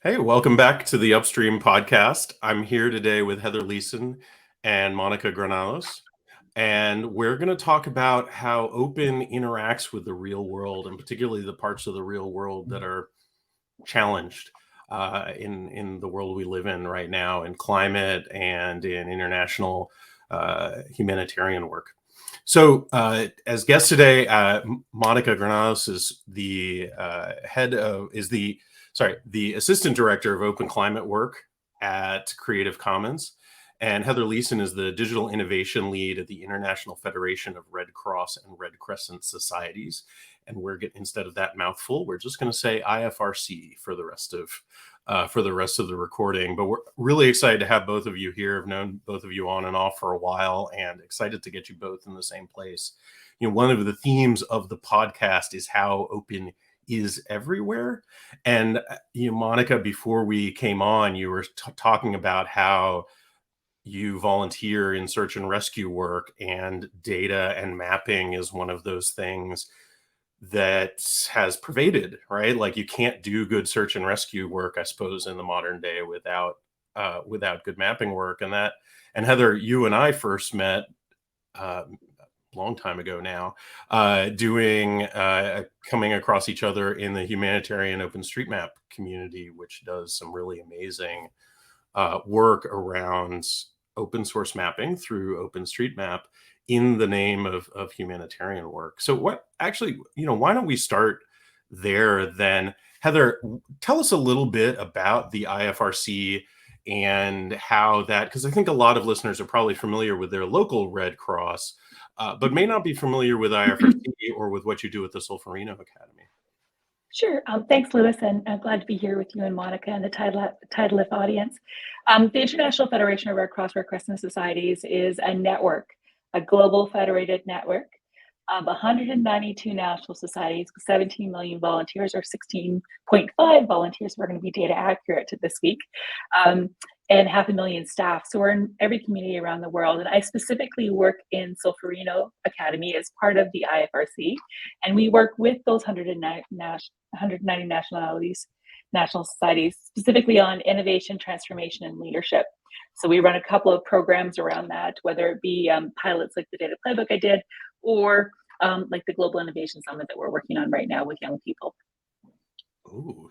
Hey, welcome back to the Upstream podcast. I'm here today with Heather Leeson and Monica Granados, and we're going to talk about how open interacts with the real world, and particularly the parts of the real world that are challenged in the world we live in right now, in climate and in international humanitarian work. So, as guest today, Monica Granados is the the assistant director of open climate work at Creative Commons, and Heather Leeson is the digital innovation lead at the International Federation of Red Cross and Red Crescent Societies. And instead of that mouthful, we're just going to say IFRC for the rest of the recording. But we're really excited to have both of you here. I've known both of you on and off for a while, and excited to get you both in the same place. One of the themes of the podcast is how open is everywhere. And Monica, before we came on, you were talking about how you volunteer in search and rescue work, and data and mapping is one of those things that has pervaded, right? Like, you can't do good search and rescue work, I suppose, in the modern day without good mapping work. And Heather, you and I first met a long time ago now, coming across each other in the humanitarian OpenStreetMap community, which does some really amazing work around open source mapping through OpenStreetMap in the name of humanitarian work. So why don't we start there then? Heather, tell us a little bit about the IFRC and how that, because I think a lot of listeners are probably familiar with their local Red Cross, but may not be familiar with IFRC or with what you do at the Solferino Academy. Sure. Thanks, Lewis, and I'm glad to be here with you and Monica and the Tidelift audience. The International Federation of Red Cross Red Crescent Societies is a network, a global federated network of 192 national societies with 17 million volunteers, or 16.5 volunteers. We're going to be data accurate this week, and 500,000 staff. So we're in every community around the world. And I specifically work in Solferino Academy as part of the IFRC. And we work with those 190 national societies, specifically on innovation, transformation, and leadership. So we run a couple of programs around that, whether it be pilots like the Data Playbook I did, or like the Global Innovation Summit that we're working on right now with young people. Oh,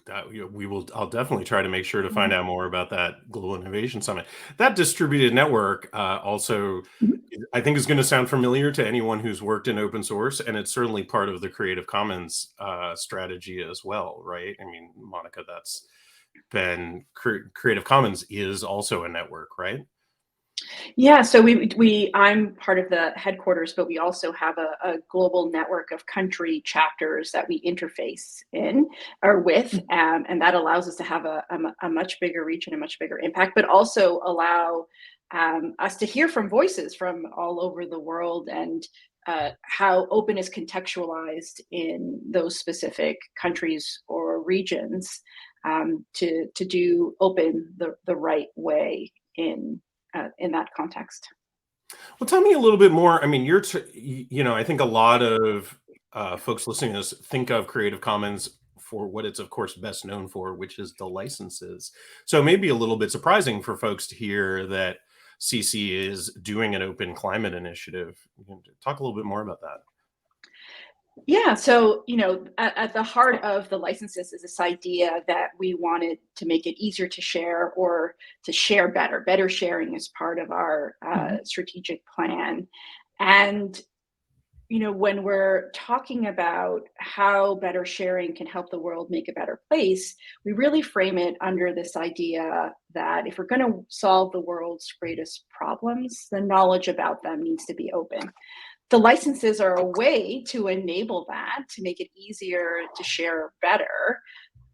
I'll definitely try to make sure to find out more about that Global Innovation Summit. That distributed network also, I think, is going to sound familiar to anyone who's worked in open source, and it's certainly part of the Creative Commons strategy as well, right? I mean, Monica, that's been Creative Commons is also a network, right? Yeah, so I'm part of the headquarters, but we also have a global network of country chapters that we interface with, and that allows us to have a much bigger reach and a much bigger impact, but also allow us to hear from voices from all over the world, and how open is contextualized in those specific countries or regions, to do open the right way in that context. Well, tell me a little bit more. I mean, I think a lot of folks listening to this think of Creative Commons for what it's, of course, best known for, which is the licenses. So maybe a little bit surprising for folks to hear that CC is doing an open climate initiative. Talk a little bit more about that. Yeah, so at the heart of the licenses is this idea that we wanted to make it easier to share, or to share better. Better sharing is part of our strategic plan. And when we're talking about how better sharing can help the world make a better place, we really frame it under this idea that if we're going to solve the world's greatest problems, the knowledge about them needs to be open. The licenses are a way to enable that, to make it easier to share better.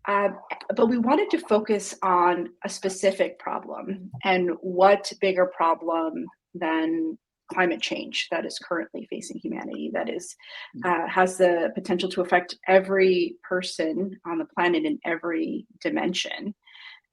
But we wanted to focus on a specific problem, and what bigger problem than climate change that is currently facing humanity, that is has the potential to affect every person on the planet in every dimension.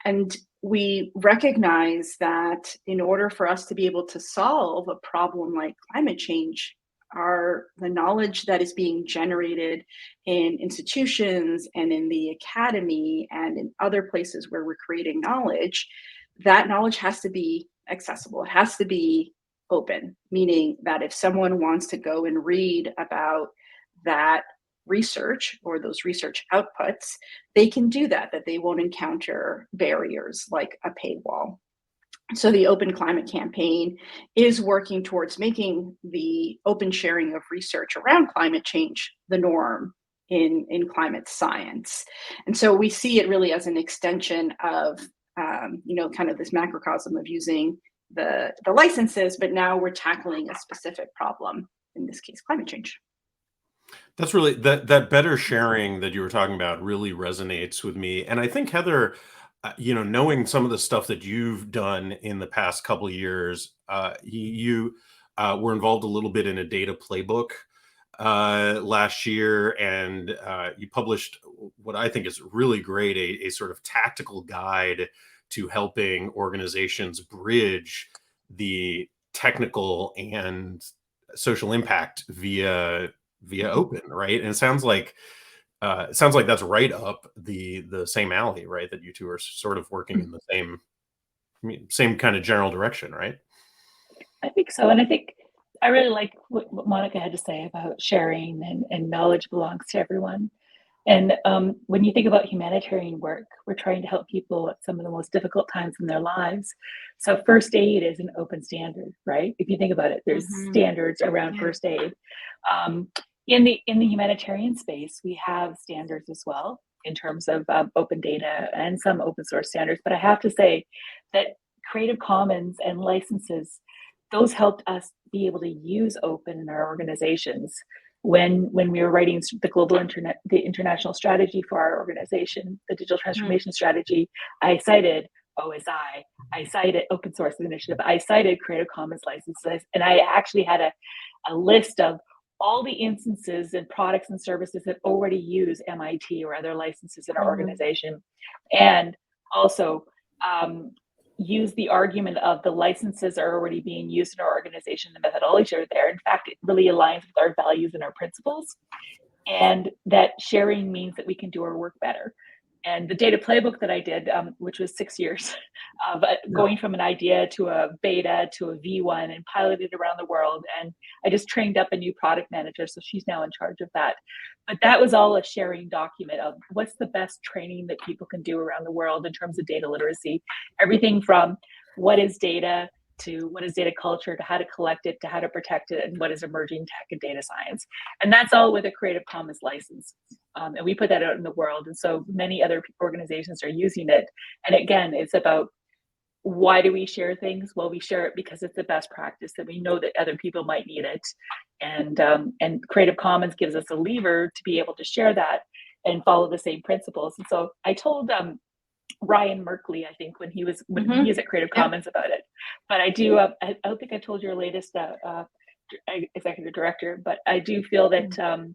And we recognize that in order for us to be able to solve a problem like climate change, the knowledge that is being generated in institutions and in the academy and in other places where we're creating knowledge, that knowledge has to be accessible. It has to be open, meaning that if someone wants to go and read about that research or those research outputs, they can do that, that they won't encounter barriers like a paywall. So the Open Climate Campaign is working towards making the open sharing of research around climate change the norm in climate science. And so we see it really as an extension of, kind of this macrocosm of using the licenses, but now we're tackling a specific problem, in this case, climate change. That's really that better sharing that you were talking about really resonates with me. And I think Heather, knowing some of the stuff that you've done in the past couple of years, you were involved a little bit in a data playbook last year, and you published what I think is really great, a sort of tactical guide to helping organizations bridge the technical and social impact via open, right? And it sounds like that's right up the same alley, right? That you two are sort of working in the same kind of general direction, right? I think so. And I think I really like what Monica had to say about sharing and knowledge belongs to everyone. And when you think about humanitarian work, we're trying to help people at some of the most difficult times in their lives. So first aid is an open standard, right? If you think about it, there's standards around first aid. In the humanitarian space, we have standards as well in terms of open data and some open source standards. But I have to say that Creative Commons and licenses, those helped us be able to use open in our organizations. When we were writing the international strategy for our organization, the digital transformation strategy, I cited OSI, I cited Open Source Initiative, I cited Creative Commons licenses, and I actually had a list of all the instances and products and services that already use MIT or other licenses in our organization. And also use the argument of the licenses are already being used in our organization, the methodology are there. In fact, it really aligns with our values and our principles. And that sharing means that we can do our work better. And the data playbook that I did, which was 6 years of going from an idea to a beta to a V1 and piloted around the world. And I just trained up a new product manager, so she's now in charge of that. But that was all a sharing document of what's the best training that people can do around the world in terms of data literacy. Everything from what is data to what is data culture, to how to collect it, to how to protect it, and what is emerging tech and data science. And that's all with a Creative Commons license. And we put that out in the world. And so many other organizations are using it. And again, it's about, why do we share things? Well, we share it because it's the best practice and we know that other people might need it. And Creative Commons gives us a lever to be able to share that and follow the same principles. And so I told Ryan Merkley, I think, when he was at Creative Commons about it. But I do, I don't think I told your latest executive director, but I do feel that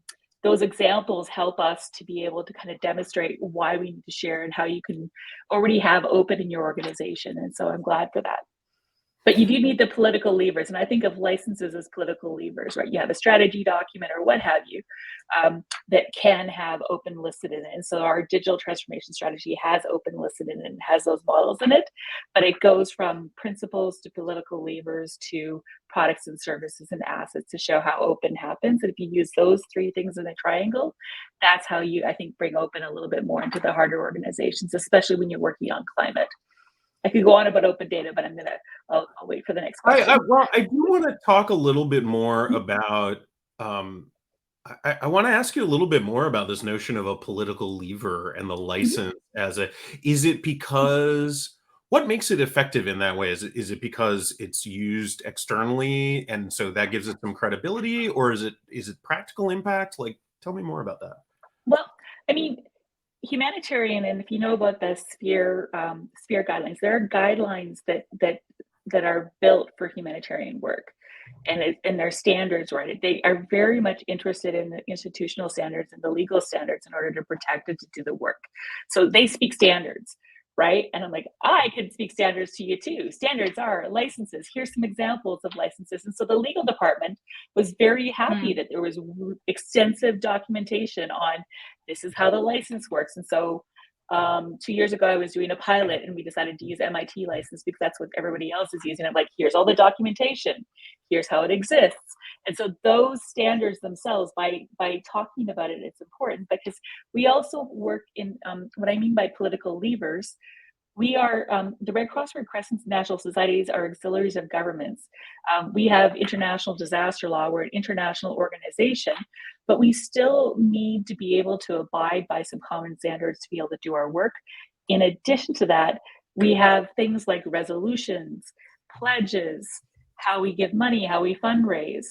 those examples help us to be able to kind of demonstrate why we need to share and how you can already have open in your organization. And so I'm glad for that. But you do need the political levers. And I think of licenses as political levers, right? You have a strategy document or what have you that can have open listed in it. And so our digital transformation strategy has open listed in it and has those models in it. But it goes from principles to political levers to products and services and assets to show how open happens. And if you use those three things in a triangle, that's how you, I think, bring open a little bit more into the harder organizations, especially when you're working on climate. I could go on about open data, but I'll wait for the next question. I do want to talk a little bit more about, I want to ask you a little bit more about this notion of a political lever and the license is it because, what makes it effective in that way? Is it because it's used externally and so that gives it some credibility, or is it practical impact? Like, tell me more about that. Well, I mean, humanitarian, and if you know about the sphere guidelines, there are guidelines that are built for humanitarian work, and their standards, right? They are very much interested in the institutional standards and the legal standards in order to protect and to do the work. So they speak standards, right? And I'm like, I could speak standards to you too. Standards are licenses. Here's some examples of licenses. And so the legal department was very happy Mm. that there was extensive documentation on this is how the license works. And so 2 years ago, I was doing a pilot and we decided to use MIT license because that's what everybody else is using. I'm like, here's all the documentation, here's how it exists. And so those standards themselves, by talking about it, it's important because we also work in what I mean by political levers. We are the Red Cross, Red Crescent, national societies are auxiliaries of governments. We have international disaster law. We're an international organization, but we still need to be able to abide by some common standards to be able to do our work. In addition to that, we have things like resolutions, pledges, how we give money, how we fundraise.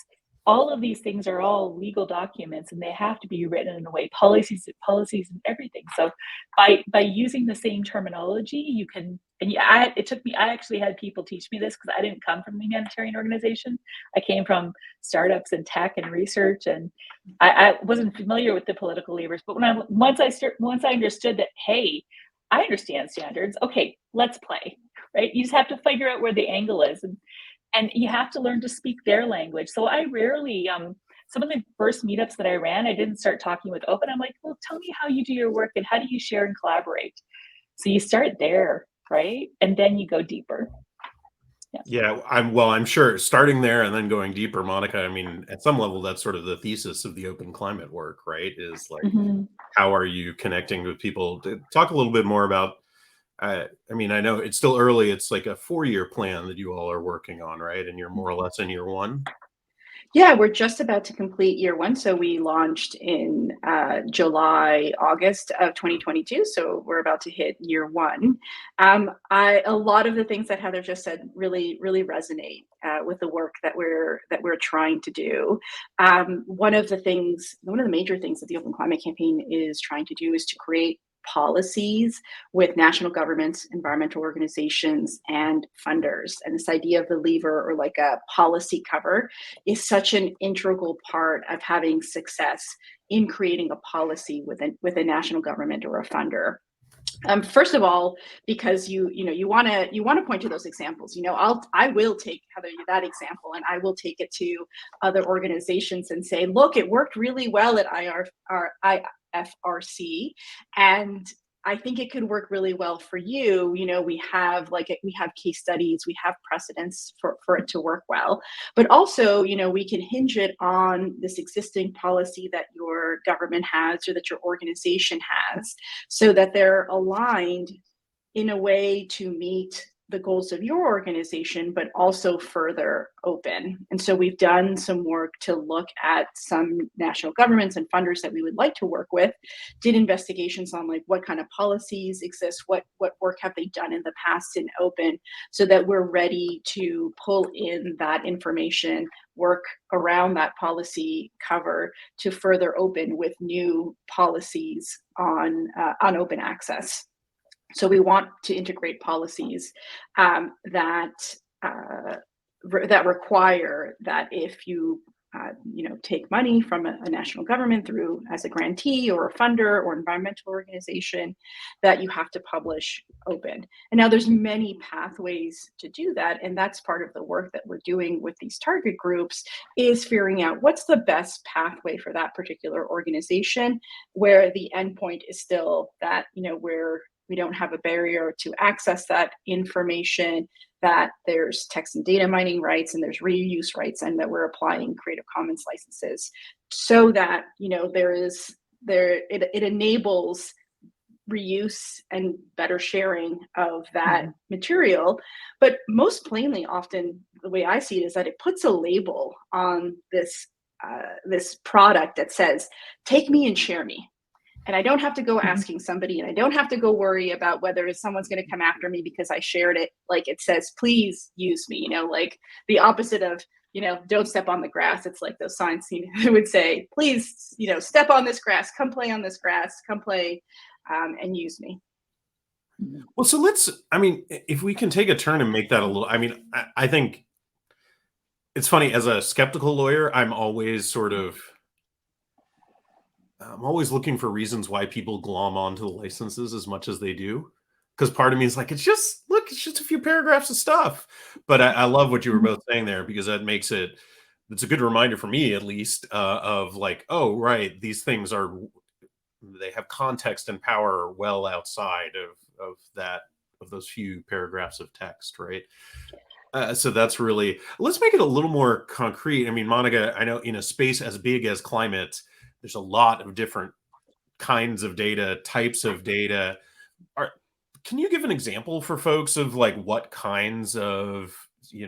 All of these things are all legal documents and they have to be written in a way, policies and everything. So by using the same terminology, you can, and it took me, I actually had people teach me this because I didn't come from a humanitarian organization. I came from startups and tech and research, and I wasn't familiar with the political levers. But once I understood that, hey, I understand standards. Okay, let's play, right? You just have to figure out where the angle is, and you have to learn to speak their language. So I rarely, some of the first meetups that I ran, I didn't start talking with open. I'm like, well, tell me how you do your work and how do you share and collaborate? So you start there, right? And then you go deeper. Yeah, I'm sure starting there and then going deeper, Monica, I mean, at some level, that's sort of the thesis of the open climate work, right? Is like, Mhm. how are you connecting with people? Talk a little bit more about, I mean, I know it's still early. It's like a 4-year plan that you all are working on, right? And you're more or less in year one. Yeah, we're just about to complete year one. So we launched in July, August of 2022. So we're about to hit year one. A lot of the things that Heather just said really, really resonate with the work that we're trying to do. One of the major things that the Open Climate Campaign is trying to do is to create policies with national governments, environmental organizations, and funders. And this idea of the lever, or like a policy cover, is such an integral part of having success in creating a policy with a national government or a funder. First of all, because you want to point to those examples. I will take, Heather, that example, and I will take it to other organizations and say, look, it worked really well at IFRC, and I think it could work really well for you. We have case studies, we have precedents for it to work well, but also, we can hinge it on this existing policy that your government has or that your organization has, so that they're aligned in a way to meet the goals of your organization, but also further open. And so we've done some work to look at some national governments and funders that we would like to work with, did investigations on like what kind of policies exist, what work have they done in the past in open, so that we're ready to pull in that information, work around that policy cover to further open with new policies on open access. So we want to integrate policies that require that if you take money from a national government through as a grantee or a funder or environmental organization, that you have to publish open. And now there's many pathways to do that, and that's part of the work that we're doing with these target groups, is figuring out what's the best pathway for that particular organization, where the endpoint is still that where we don't have a barrier to access that information, that there's text and data mining rights, and there's reuse rights, and that we're applying Creative Commons licenses, so that it enables reuse and better sharing of that material. But most plainly, often the way I see it is that it puts a label on this product that says, "Take me and share me." And I don't have to go asking somebody, and I don't have to go worry about whether someone's going to come after me because I shared it. Like, it says, please use me, like the opposite of, don't step on the grass. It's like those signs would say, please, step on this grass, come play on this grass, come play and use me. Well, so if we can take a turn and make that a little, I think it's funny, as a skeptical lawyer, I'm always looking for reasons why people glom onto the licenses as much as they do. because part of me is like, it's just a few paragraphs of stuff. But I love what you were both saying there, because that makes it's a good reminder for me, at least, of like, oh, right, these things they have context and power well outside of those few paragraphs of text, right? So that's really, let's make it a little more concrete. I mean, Monica, I know in a space as big as climate, there's a lot of different kinds of data, types of data. Can you give an example for folks of like what kinds of, a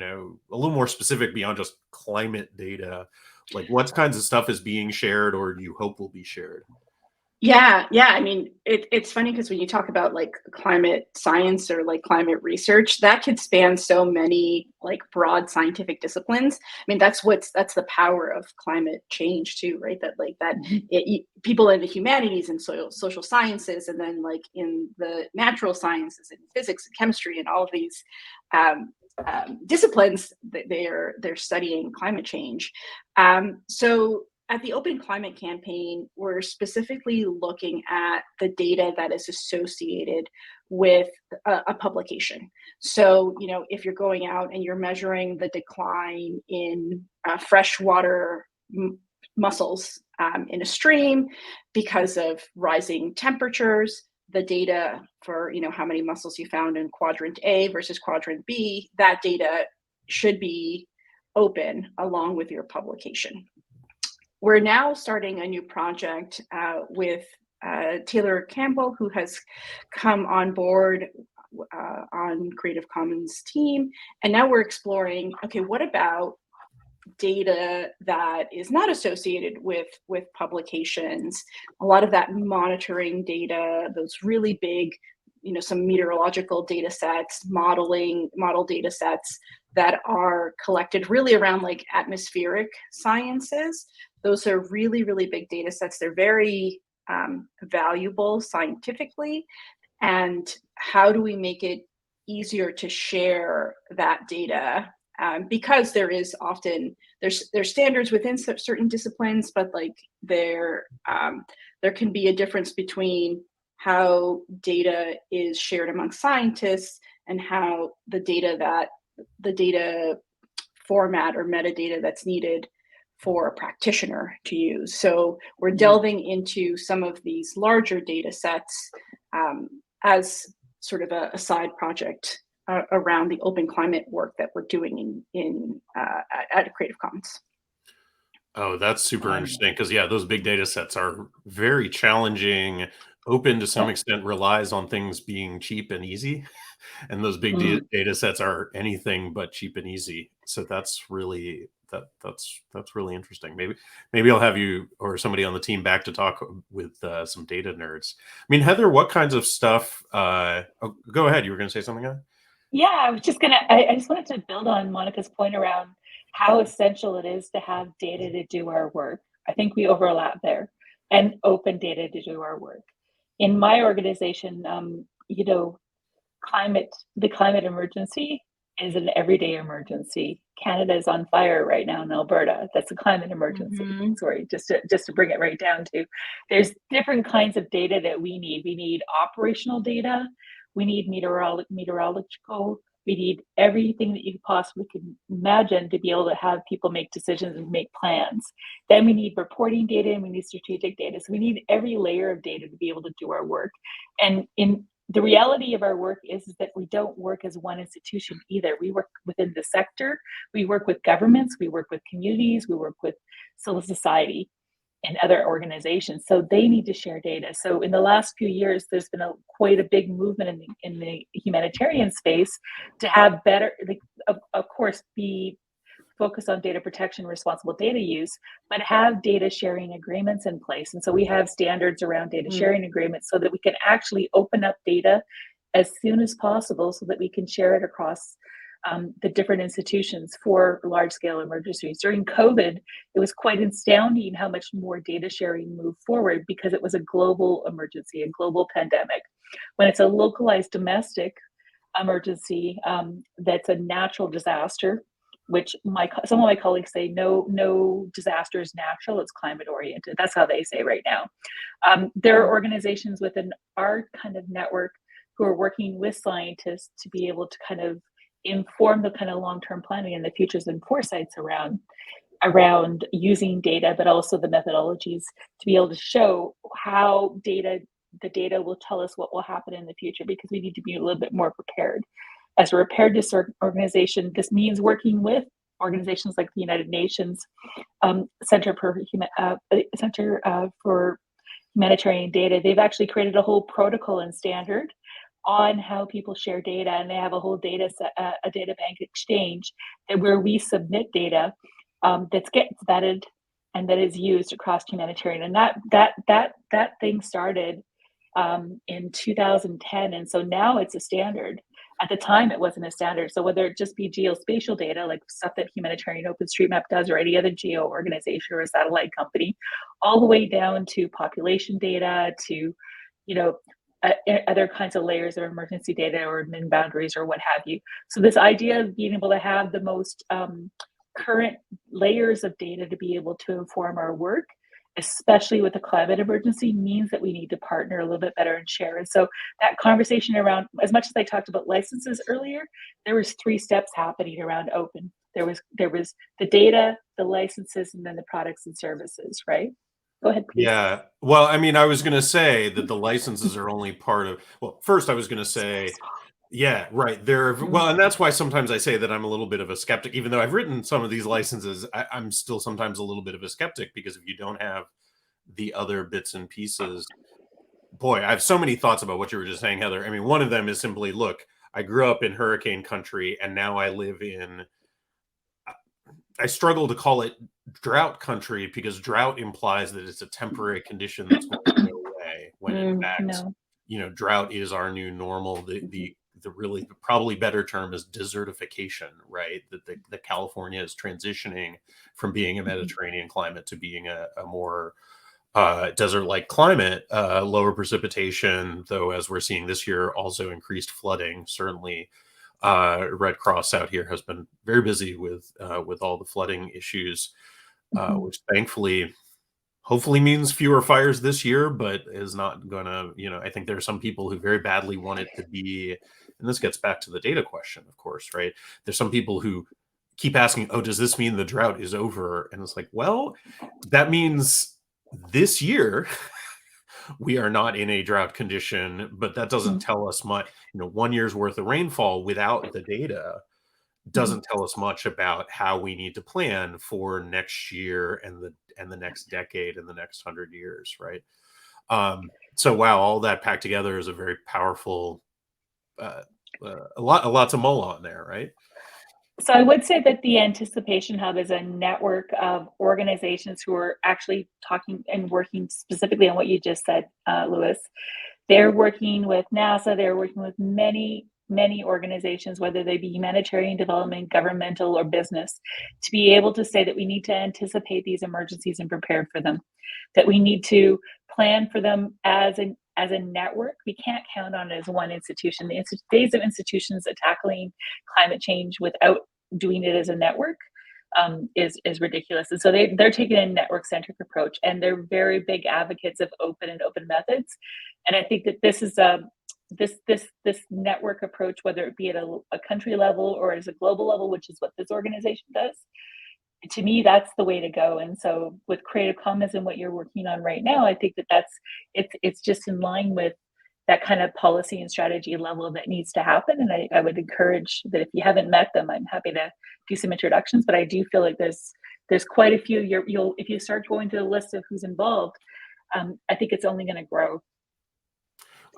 little more specific beyond just climate data, like what kinds of stuff is being shared or you hope will be shared? Yeah. I mean, it's funny because when you talk about like climate science or like climate research, that could span so many like broad scientific disciplines. I mean, that's the power of climate change too, right? People in the humanities and social sciences, and then like in the natural sciences and physics and chemistry and all of these disciplines, they're studying climate change. So at the Open Climate Campaign, we're specifically looking at the data that is associated with a publication. So, if you're going out and you're measuring the decline in freshwater mussels in a stream because of rising temperatures, the data for, how many mussels you found in quadrant A versus quadrant B, that data should be open along with your publication. We're now starting a new project with Taylor Campbell, who has come on board on Creative Commons team. And now we're exploring, okay, what about data that is not associated with publications? A lot of that monitoring data, those really big, some meteorological data sets, model data sets that are collected really around like atmospheric sciences. Those are really, really big data sets. They're very valuable scientifically. And how do we make it easier to share that data? Because there's standards within certain disciplines, but like there can be a difference between how data is shared among scientists and how the data format or metadata that's needed for a practitioner to use. So we're delving into some of these larger data sets as sort of a side project around the open climate work that we're doing at Creative Commons. Oh, that's super interesting, because those big data sets are very challenging. Open to some extent relies on things being cheap and easy, and those big data sets are anything but cheap and easy. So that's really that's really interesting. Maybe I'll have you or somebody on the team back to talk with some data nerds. I mean, Heather, what kinds of stuff? Go ahead. You were going to say something, Heather? Yeah, I just wanted to build on Monica's point around how essential it is to have data to do our work. I think we overlap there, and open data to do our work. In my organization, the climate emergency is an everyday emergency. Canada is on fire right now in Alberta. That's a climate emergency. Mm-hmm. Sorry, just to bring it right down to, there's different kinds of data that we need. We need operational data. We need meteorological. We need everything that you possibly can imagine to be able to have people make decisions and make plans. Then we need reporting data and we need strategic data. So we need every layer of data to be able to do our work. And the reality of our work is that we don't work as one institution either. We work within the sector. We work with governments. We work with communities. We work with civil society and other organizations. So they need to share data. So in the last few years, there's been quite a big movement in the humanitarian space to have better, of course, be focused on data protection, responsible data use, but have data sharing agreements in place. And so we have standards around data sharing agreements so that we can actually open up data as soon as possible so that we can share it across the different institutions for large-scale emergencies. During COVID, it was quite astounding how much more data sharing moved forward because it was a global emergency, a global pandemic. When it's a localized domestic emergency, that's a natural disaster, which some of my colleagues say no disaster is natural, it's climate oriented. That's how they say right now. There are organizations within our kind of network who are working with scientists to be able to kind of inform the kind of long-term planning and the futures and foresights around using data, but also the methodologies to be able to show how the data will tell us what will happen in the future, because we need to be a little bit more prepared. As a preparedness organization, this means working with organizations like the United Nations Center for Humanitarian Data. They've actually created a whole protocol and standard on how people share data, and they have a whole data set, a data bank exchange where we submit data that gets vetted and that is used across humanitarian. And that thing started in 2010, and so now it's a standard. At the time, it wasn't a standard. So whether it just be geospatial data, like stuff that Humanitarian OpenStreetMap does, or any other geo organization or a satellite company, all the way down to population data, to other kinds of layers of emergency data or admin boundaries or what have you. So this idea of being able to have the most current layers of data to be able to inform our work, especially with the climate emergency, means that we need to partner a little bit better and share. And so that conversation around, as much as I talked about licenses earlier, there was 3 steps happening around open. There was the data, the licenses, and then the products and services, right? Go ahead, please. Yeah. Well, I mean, I was going to say that the licenses are only part of, well, first I was going to say, yeah, right. Well, and that's why sometimes I say that I'm a little bit of a skeptic, even though I've written some of these licenses. I'm still sometimes a little bit of a skeptic, because if you don't have the other bits and pieces, boy, I have so many thoughts about what you were just saying, Heather. I mean, one of them is simply, look, I grew up in hurricane country, and now I live in, I struggle to call it drought country, because drought implies that it's a temporary condition that's going to go away, when in fact, No. Drought is our new normal. The really probably better term is desertification, right? That California is transitioning from being a Mediterranean climate to being a more desert-like climate, lower precipitation, though, as we're seeing this year, also increased flooding. Certainly, Red Cross out here has been very busy with all the flooding issues, which thankfully, hopefully means fewer fires this year, but is not gonna, I think there are some people who very badly want it to be, and this gets back to the data question, of course, right? There's some people who keep asking, oh, does this mean the drought is over? And it's like, well, that means this year we are not in a drought condition, but that doesn't tell us much. 1 year's worth of rainfall without the data doesn't tell us much about how we need to plan for next year and the next decade and the next 100 years, right? So wow, all that packed together is a very powerful, a lot to mull on there, right? So I would say that the Anticipation Hub is a network of organizations who are actually talking and working specifically on what you just said, Lewis. They're working with NASA, they're working with many organizations, whether they be humanitarian development, governmental, or business, to be able to say that we need to anticipate these emergencies and prepare for them, that we need to plan for them as a network. We can't count on it as one institution. The days of institutions tackling climate change without doing it as a network is ridiculous. And so they're taking a network-centric approach, and they're very big advocates of open methods. And I think that this is this network approach, whether it be at a country level or as a global level, which is what this organization does, to me, that's the way to go. And so with Creative Commons and what you're working on right now, I think that it's just in line with that kind of policy and strategy level that needs to happen. And I would encourage that if you haven't met them, I'm happy to do some introductions, but I do feel like there's quite a few. If you start going through the list of who's involved, I think it's only going to grow.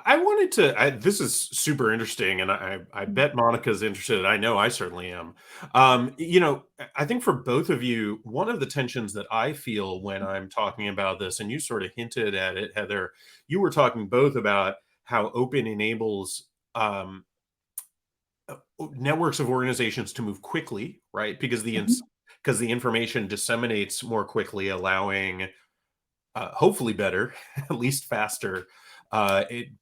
I wanted to, this is super interesting, and I bet Monica's interested. I know I certainly am. I think for both of you, one of the tensions that I feel when I'm talking about this, and you sort of hinted at it, Heather, you were talking both about how open enables networks of organizations to move quickly, right? Because the information disseminates more quickly, allowing hopefully better, at least faster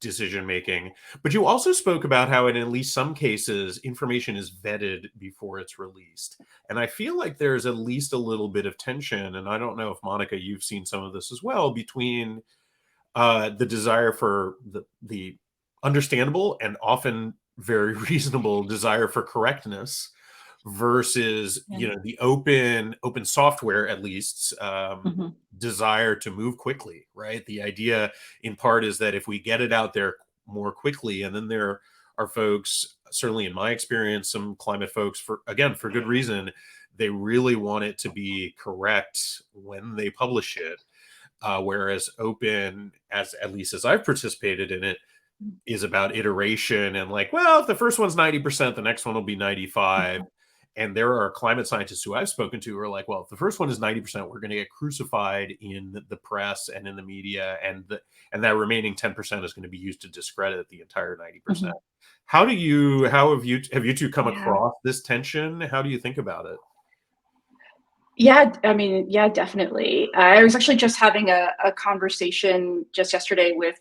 decision making. But you also spoke about how in at least some cases information is vetted before it's released, and I feel like there's at least a little bit of tension, and I don't know if Monica, you've seen some of this as well, between the desire for the understandable and often very reasonable desire for correctness versus the open software, at least, desire to move quickly, right? The idea in part is that if we get it out there more quickly, and then there are folks, certainly in my experience, some climate folks, for good reason, they really want it to be correct when they publish it, whereas open, as at least as I've participated in it, is about iteration and like, well, if the first one's 90%, the next one will be 95. And there are climate scientists who I've spoken to who are like, well, if the first one is 90%, we're going to get crucified in the press and in the media, and that remaining 10% is going to be used to discredit the entire 90%. How have you two come across this tension? How do you think about it? Yeah, I mean, yeah, definitely. I was actually just having a conversation just yesterday with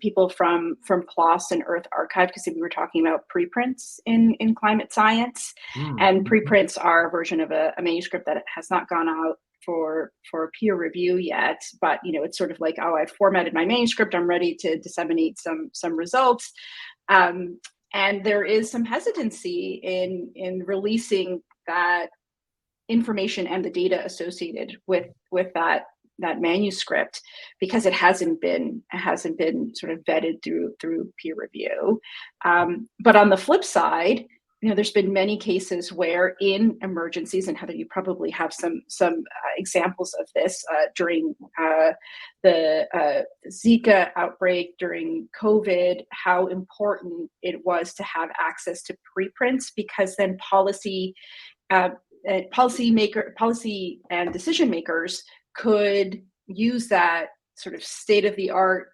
people from PLOS and Earth Archive, because we were talking about preprints in climate science. And preprints are a version of a manuscript that has not gone out for peer review yet, but it's sort of like, oh, I've formatted my manuscript, I'm ready to disseminate some results. And there is some hesitancy in releasing that information and the data associated with that manuscript, because it hasn't been sort of vetted through peer review. But on the flip side, there's been many cases where in emergencies, and Heather, you probably have some examples of this during the Zika outbreak, during COVID, how important it was to have access to preprints, because then policy and decision makers could use that sort of state-of-the-art,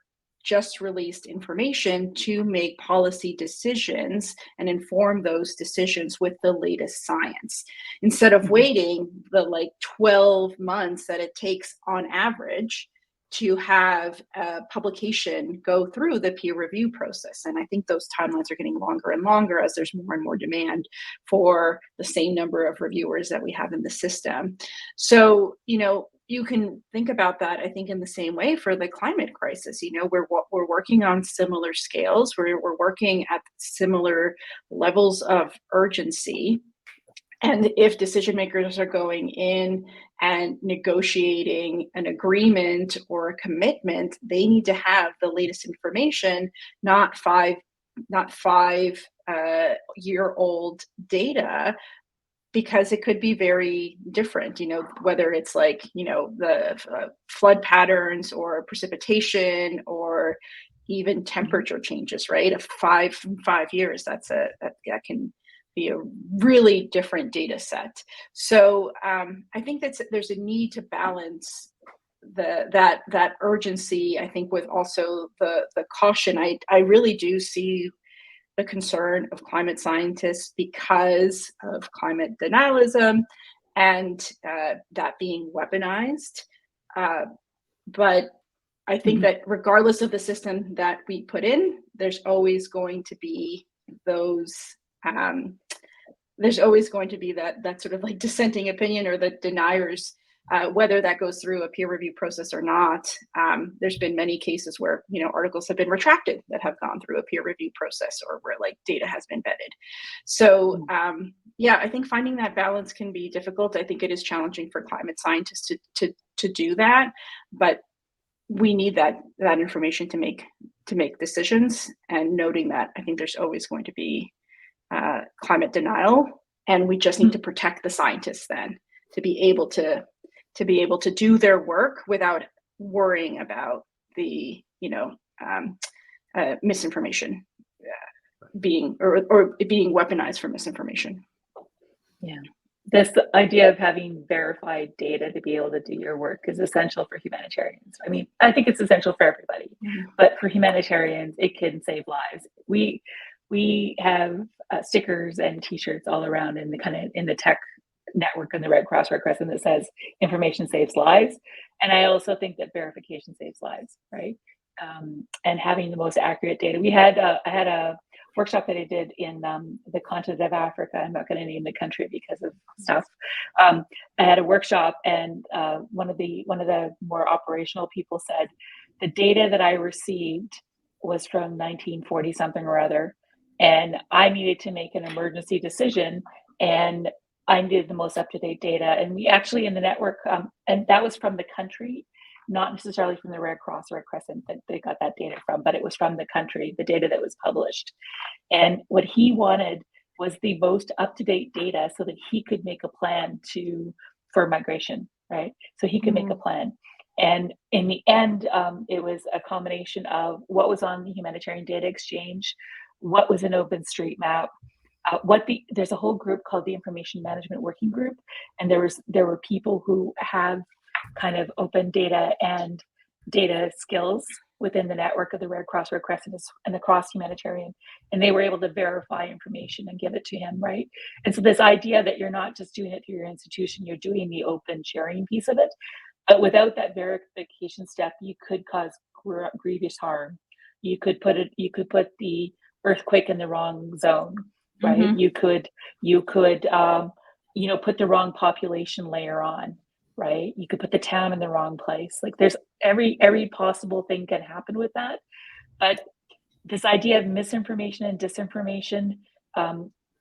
just released information to make policy decisions and inform those decisions with the latest science, instead of waiting the 12 months that it takes on average to have a publication go through the peer review process. And I think those timelines are getting longer and longer as there's more and more demand for the same number of reviewers that we have in the system. So, you can think about that, I think, in the same way for the climate crisis. We're working on similar scales, we're working at similar levels of urgency. And if decision makers are going in and negotiating an agreement or a commitment, they need to have the latest information, not five year old data, because it could be very different, whether it's the flood patterns or precipitation or even temperature changes, right? Of 5 years, that can be a really different data set. So I think there's a need to balance that urgency, I think, with also the caution. I really do see the concern of climate scientists because of climate denialism and that being weaponized. But I think that regardless of the system that we put in, there's always going to be those there's always going to be that sort of dissenting opinion, or the deniers, whether that goes through a peer review process or not. There's been many cases where articles have been retracted that have gone through a peer review process, or where data has been vetted. So I think finding that balance can be difficult. I think it is challenging for climate scientists to do that, but we need that information to make decisions, and noting that I think there's always going to be climate denial, and we just need to protect the scientists then to be able to do their work without worrying about the misinformation being being weaponized for misinformation. Yeah, this idea of having verified data to be able to do your work is essential for humanitarians. I mean, I think it's essential for everybody, but for humanitarians, it can save lives. We have stickers and T-shirts all around in the tech network and the Red Cross, Red Crescent, that says information saves lives. And I also think that verification saves lives, right? And having the most accurate data. I had a workshop that I did in the continent of Africa. I'm not going to name the country because of stuff. I had a workshop, and one of the more operational people said, the data that I received was from 1940 something or other, and I needed to make an emergency decision, and I needed the most up-to-date data. And we actually in the network, and that was from the country, not necessarily from the Red Cross or Red Crescent that they got that data from, but it was from the country, the data that was published. And what he wanted was the most up-to-date data so that he could make a plan for migration, right? So he could make a plan. And in the end, it was a combination of what was on the Humanitarian Data Exchange, what was in OpenStreetMap, there's a whole group called the Information Management Working Group, and there were people who have kind of open data and data skills within the network of the Red Cross, Red Crescent, and the Cross Humanitarian, and they were able to verify information and give it to him, right? And so this idea that you're not just doing it through your institution, you're doing the open sharing piece of it, but without that verification step, you could cause grievous harm. You could put the earthquake in the wrong zone, right? Mm-hmm. You could put the wrong population layer on, right? You could put the town in the wrong place. Like there's every possible thing can happen with that. But this idea of misinformation and disinformation,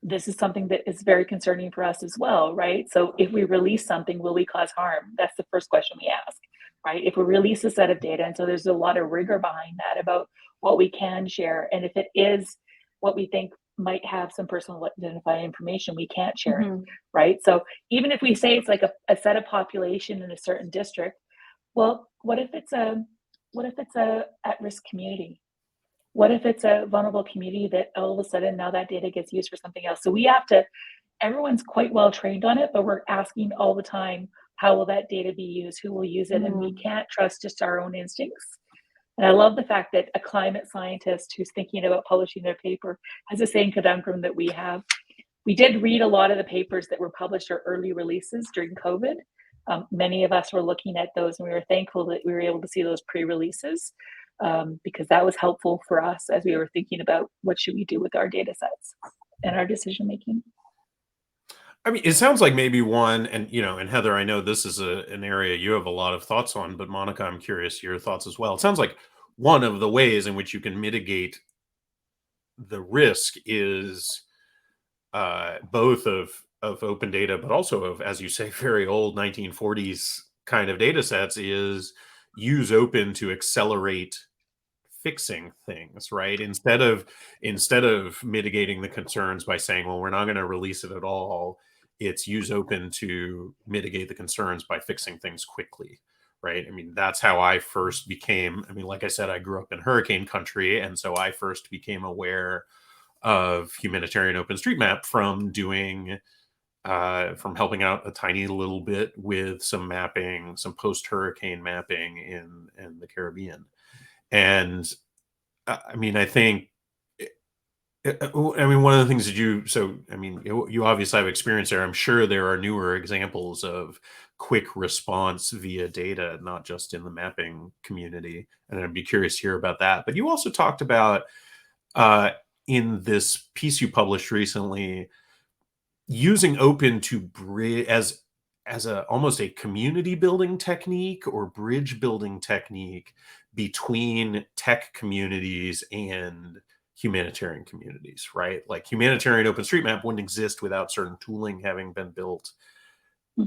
this is something that is very concerning for us as well, right? So if we release something, will we cause harm? That's the first question we ask, right? If we release a set of data, and so there's a lot of rigor behind that about what we can share, and if it is what we think might have some personal identifying information, we can't share it, right? So even if we say it's like a set of population in a certain district, well, what if it's a at-risk community? What if it's a vulnerable community that all of a sudden now that data gets used for something else? So everyone's quite well trained on it, but we're asking all the time, how will that data be used? Who will use it? And we can't trust just our own instincts. And I love the fact that a climate scientist who's thinking about publishing their paper has the same conundrum that we have. We did read a lot of the papers that were published or early releases during COVID. Many of us were looking at those, and we were thankful that we were able to see those pre-releases because that was helpful for us as we were thinking about what should we do with our data sets and our decision making. I mean, it sounds like maybe one, and Heather, I know this is an area you have a lot of thoughts on, but Monica, I'm curious your thoughts as well. It sounds like one of the ways in which you can mitigate the risk is both of open data, but also of, as you say, very old 1940s kind of data sets, is use open to accelerate fixing things, right? Instead of mitigating the concerns by saying, well, we're not going to release it at all, it's use open to mitigate the concerns by fixing things quickly, right? I mean, that's how I first became, like I said, I grew up in hurricane country, and so I first became aware of humanitarian OpenStreetMap from helping out a tiny little bit with some mapping, some post-hurricane mapping in the Caribbean. And I think, one of the things that you obviously have experience there. I'm sure there are newer examples of quick response via data, not just in the mapping community. And I'd be curious to hear about that. But you also talked about, in this piece you published recently, using open to bridge as almost a community building technique or bridge building technique between tech communities and humanitarian communities, right? Like humanitarian OpenStreetMap wouldn't exist without certain tooling having been built.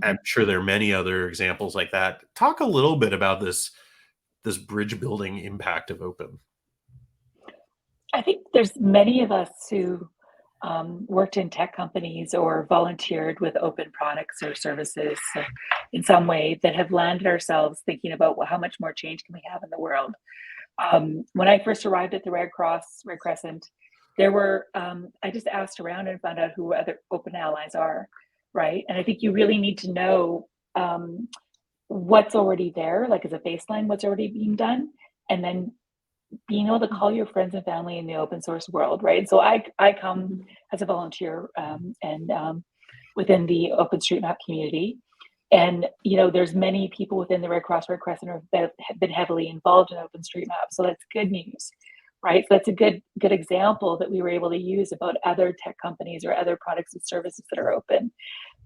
I'm sure there are many other examples like that. Talk a little bit about this bridge building impact of open. I think there's many of us who worked in tech companies or volunteered with open products or services in some way that have landed ourselves thinking about, well, how much more change can we have in the world? When I first arrived at the Red Cross, Red Crescent, there were, I just asked around and found out who other open allies are, right? And I think you really need to know what's already there, like as a baseline, what's already being done, and then being able to call your friends and family in the open source world, right? So I come as a volunteer and within the OpenStreetMap community. And, there's many people within the Red Cross, Red Crescent that have been heavily involved in OpenStreetMap. So that's good news, right? So that's a good example that we were able to use about other tech companies or other products and services that are open.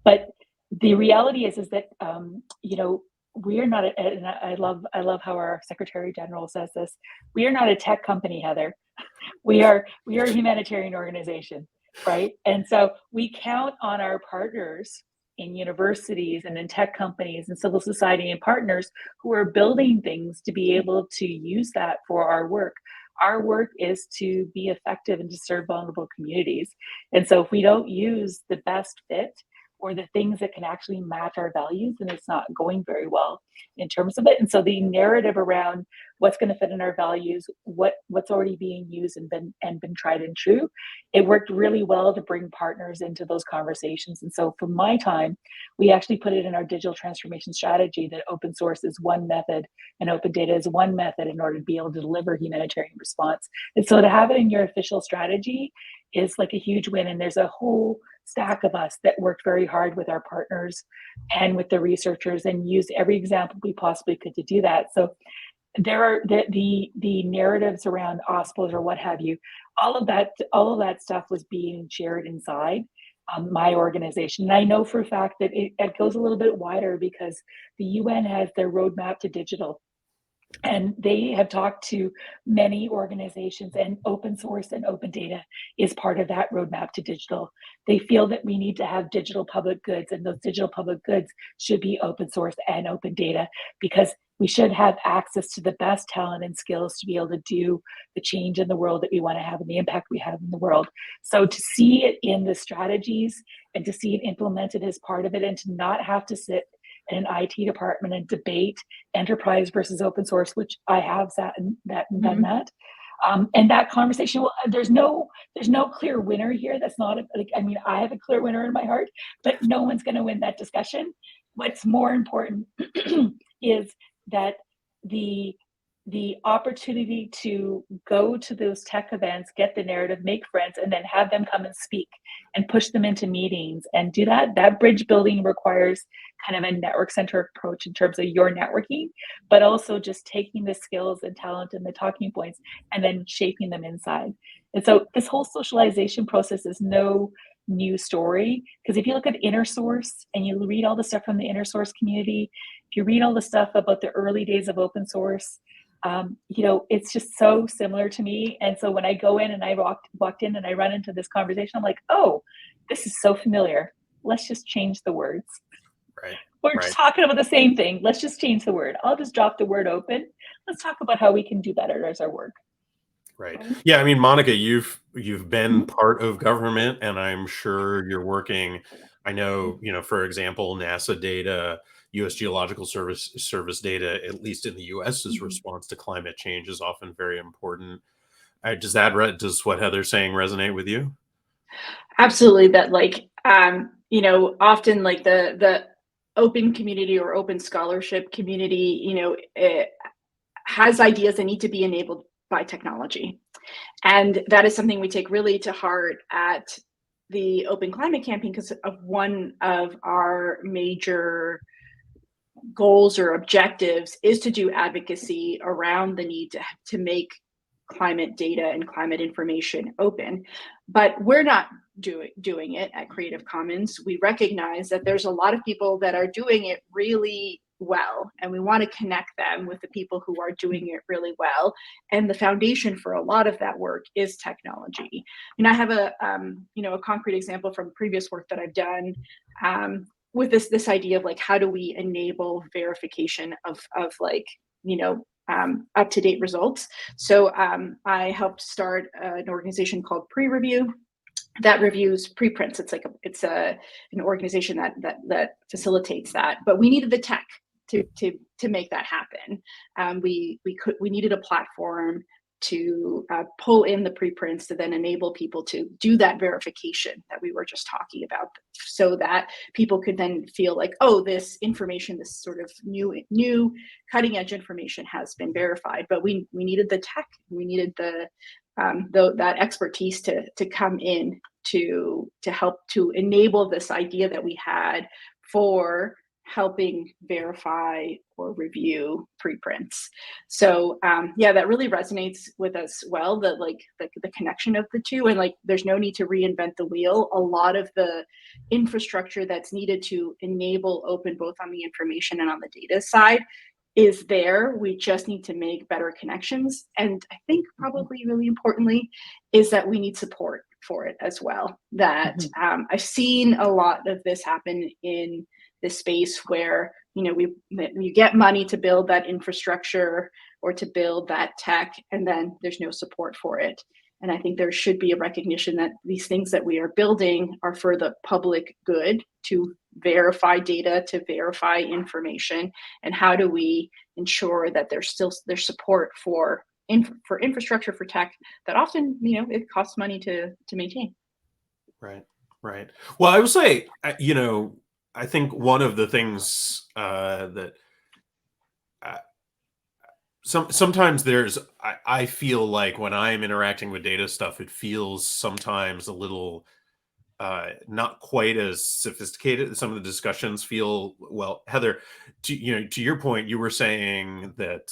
But the reality is that, we are not, and I love how our Secretary General says this. We are not a tech company, Heather. We are a humanitarian organization, right? And so we count on our partners in universities and in tech companies and civil society and partners who are building things to be able to use that for our work. Our work is to be effective and to serve vulnerable communities. And so if we don't use the best fit or the things that can actually match our values, then it's not going very well in terms of it. And so the narrative around what's going to fit in our values, what's already being used and been tried and true, it worked really well to bring partners into those conversations. And so from my time, we actually put it in our digital transformation strategy that open source is one method and open data is one method in order to be able to deliver humanitarian response. And so to have it in your official strategy is like a huge win. And there's a whole stack of us that worked very hard with our partners and with the researchers and used every example we possibly could to do that. So there are the narratives around OSPOs or what have you, all of that stuff was being shared inside my organization. And I know for a fact that it goes a little bit wider because the UN has their roadmap to digital. And they have talked to many organizations, and open source and open data is part of that roadmap to digital. They feel that we need to have digital public goods, and those digital public goods should be open source and open data because we should have access to the best talent and skills to be able to do the change in the world that we want to have and the impact we have in the world. So to see it in the strategies and to see it implemented as part of it and to not have to sit in an IT department and debate enterprise versus open source, which I have sat in that and done that. And that conversation, well, there's no clear winner here. That's not I have a clear winner in my heart, but no one's going to win that discussion. What's more important is that the opportunity to go to those tech events, get the narrative, make friends, and then have them come and speak and push them into meetings and do that bridge building requires kind of a network centered approach in terms of your networking, but also just taking the skills and talent and the talking points and then shaping them inside. And so this whole socialization process is no new story, because if you look at InnerSource and you read all the stuff from the InnerSource community, if you read all the stuff about the early days of open source, it's just so similar to me. And so when I go in and I walked in and I run into this conversation, I'm like, oh, this is so familiar. Let's just change the words. Right. We're just talking about the same thing. Let's just change the word. I'll just drop the word open. Let's talk about how we can do better as our work. Right. Yeah. I mean, Monica, you've been part of government, and I'm sure you're working. I know, for example, NASA data, U.S. Geological Service data, at least in the U.S.'s response to climate change, is often very important. Does what Heather's saying resonate with you? Absolutely. That often like the open community or open scholarship community, it has ideas that need to be enabled by technology. And that is something we take really to heart at the Open Climate Campaign, because of one of our major goals or objectives is to do advocacy around the need to make climate data and climate information open. But we're not doing it at Creative Commons. We recognize that there's a lot of people that are doing it really well, and we want to connect them with the people who are doing it really well. And the foundation for a lot of that work is technology. And I have a concrete example from previous work that I've done with this idea of how do we enable verification of up-to-date results. So I helped start an organization called Pre-Review that reviews preprints. It's an organization that facilitates that. But we needed the tech to make that happen. We needed a platform to pull in the preprints to then enable people to do that verification that we were just talking about, so that people could then feel like, oh, this information, this sort of new cutting edge information has been verified. But we needed the tech, we needed that expertise to come in to help to enable this idea that we had for helping verify or review preprints. So yeah, that really resonates with us well, the connection of the two, and like there's no need to reinvent the wheel. A lot of the infrastructure that's needed to enable open both on the information and on the data side is there. We just need to make better connections. And I think probably really importantly is that we need support for it as well. That I've seen a lot of this happen in this space where, you know, you get money to build that infrastructure or to build that tech, and then there's no support for it. And I think there should be a recognition that these things that we are building are for the public good, to verify data, to verify information, and how do we ensure that there's support for infrastructure, for tech that often, you know, it costs money to maintain. Right, right. Well, I would say, you know, I think one of the things that sometimes I feel like when I'm interacting with data stuff, it feels sometimes a little not quite as sophisticated. Some of the discussions feel, well, Heather, to your point, you were saying that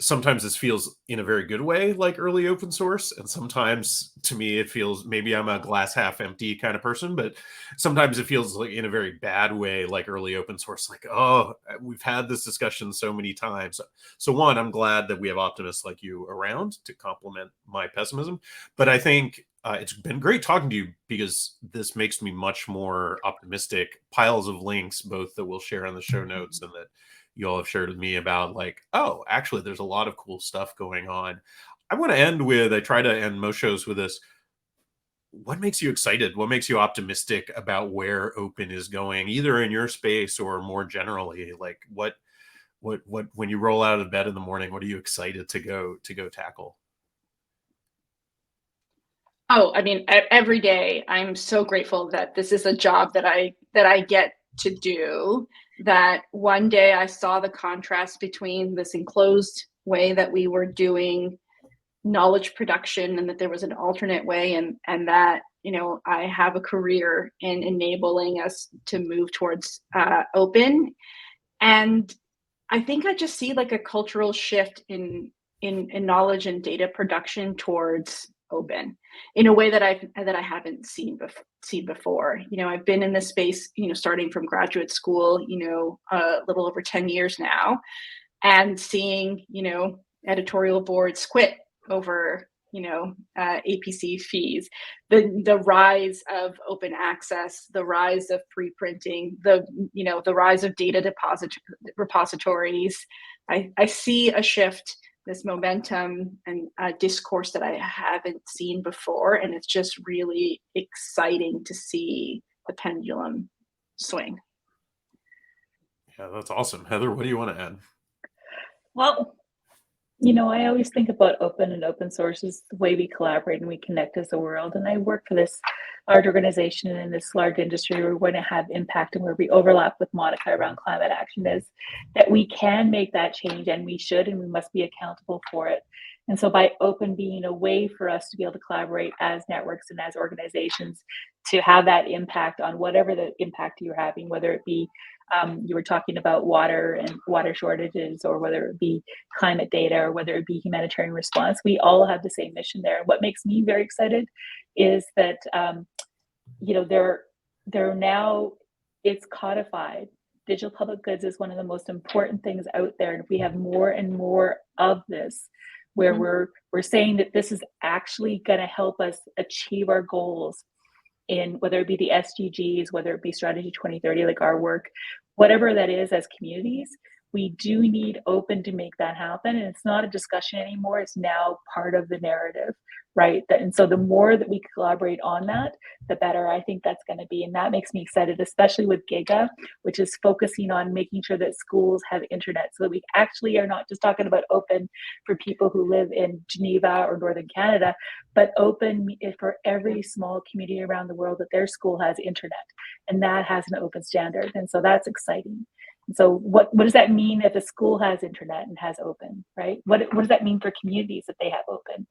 sometimes this feels in a very good way like early open source, and sometimes to me it feels, maybe I'm a glass half empty kind of person, but sometimes it feels like in a very bad way like early open source, like, oh, we've had this discussion so many times. So one, I'm glad that we have optimists like you around to complement my pessimism, but I think it's been great talking to you, because this makes me much more optimistic. Piles of links, both that we'll share on the show notes and that you all have shared with me, about like, oh, actually, there's a lot of cool stuff going on. I want to end with, I try to end most shows with this. What makes you excited? What makes you optimistic about where open is going, either in your space or more generally? Like what, when you roll out of bed in the morning, what are you excited to go tackle? Oh, I mean, every day I'm so grateful that this is a job that I get to do. That one day I saw the contrast between this enclosed way that we were doing knowledge production, and that there was an alternate way, and that, you know, I have a career in enabling us to move towards open. And I think I just see like a cultural shift in knowledge and data production towards open in a way that I haven't seen before. You know, I've been in this space, you know, starting from graduate school, you know, a little over 10 years now, and seeing, you know, editorial boards quit over, you know, APC fees, the rise of open access, the rise of pre-printing, the rise of data repositories. I see a shift, this momentum and discourse that I haven't seen before, and it's just really exciting to see the pendulum swing. Yeah, that's awesome. Heather, what do you want to add? Well, you know, I always think about open and open source as the way we collaborate and we connect as a world. And I work for this large organization in this large industry where we're going to have impact, and where we overlap with Monica around climate action, is that we can make that change, and we should, and we must be accountable for it. And so by open being a way for us to be able to collaborate as networks and as organizations to have that impact on whatever the impact you're having, whether it be you were talking about water and water shortages, or whether it be climate data, or whether it be humanitarian response, we all have the same mission there. What makes me very excited is that, you know, they're now, it's codified. Digital public goods is one of the most important things out there. And if we have more and more of this, where we're saying that this is actually going to help us achieve our goals, in whether it be the SDGs, whether it be Strategy 2030, like our work, whatever that is as communities, we do need open to make that happen. And it's not a discussion anymore, it's now part of the narrative, right? And so the more that we collaborate on that, the better I think that's going to be. And that makes me excited, especially with Giga, which is focusing on making sure that schools have internet, so that we actually are not just talking about open for people who live in Geneva or Northern Canada, but open for every small community around the world, that their school has internet, and that has an open standard. And so that's exciting. And so what does that mean if a school has internet and has open, right? What does that mean for communities that they have open?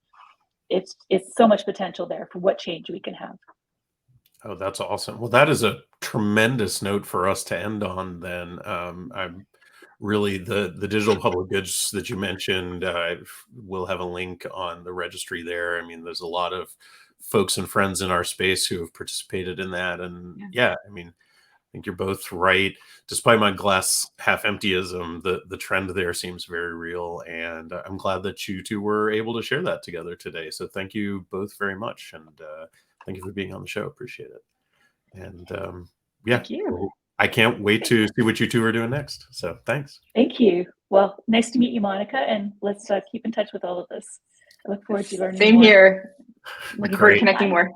It's so much potential there for what change we can have. Oh, that's awesome. Well, that is a tremendous note for us to end on then. I'm really the digital public goods that you mentioned, we'll have a link on the registry there. I mean, there's a lot of folks and friends in our space who have participated in that. And yeah, I mean, I think you're both right. Despite my glass half emptyism, the trend there seems very real. And I'm glad that you two were able to share that together today. So thank you both very much. And thank you for being on the show. Appreciate it. And yeah, Thank you. well, I can't wait to see what you two are doing next. So thanks. Thank you. Well, nice to meet you, Monica, and let's keep in touch with all of this. I look forward to learning Same more. here. Looking forward to Great. connecting more.